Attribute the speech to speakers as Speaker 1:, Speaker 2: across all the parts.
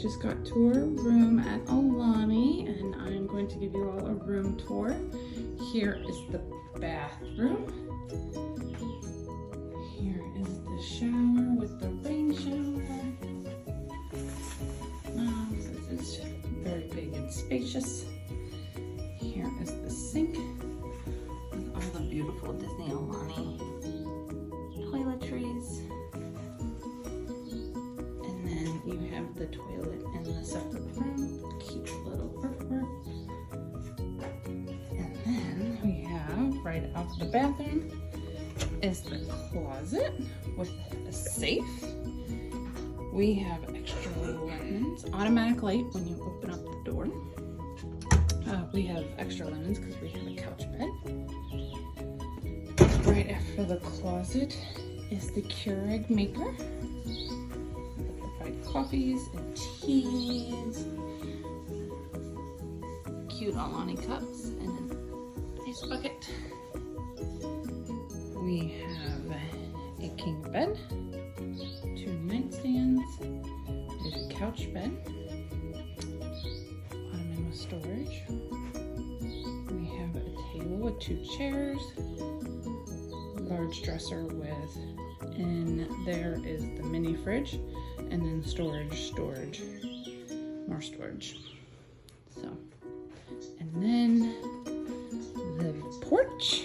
Speaker 1: just got to our room at Aulani, and I'm going to give you all a room tour. Here is the bathroom. Here is the shower with the rain shower. This is very big and spacious. Here is the sink with all the beautiful Disney Aulani toiletries. And then you have the toilet in the separate room. Cute little artwork. And then we have right out of the bathroom is the closet with a safe. We have extra linens, automatic light when you open up the door. We have extra linens because we have a couch bed. Right after the closet is the Keurig maker. We provide coffees and teas, cute Aulani cups, and an ice bucket. We have a king bed, 2 nightstands, there's a couch bed, ottoman with storage. We have a table with 2 chairs, large dresser with, and there is the mini fridge, and then storage, more storage. So, and then the porch.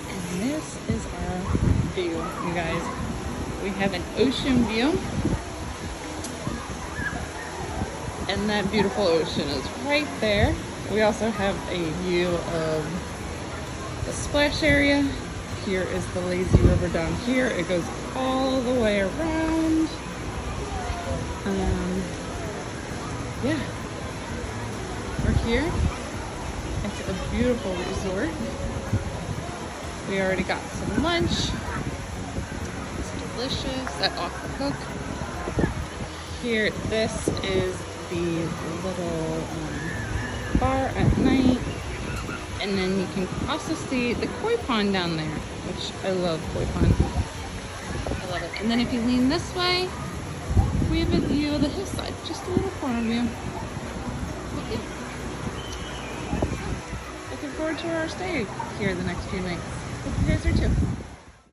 Speaker 1: And this is our view, you guys. We have an ocean view. And that beautiful ocean is right there. We also have a view of the splash area. Here is the lazy river down here. It goes all the way around. Yeah, we're here. It's a beautiful resort. We already got some lunch. It's delicious at Off the Hook. Here, this is the little bar at night. And then you can also see the koi pond down there, which I love koi pond. I love it. And then if you lean this way, we have a view of the hillside, just a little corner view. Looking forward to our stay here the next few nights. Hope you guys are too.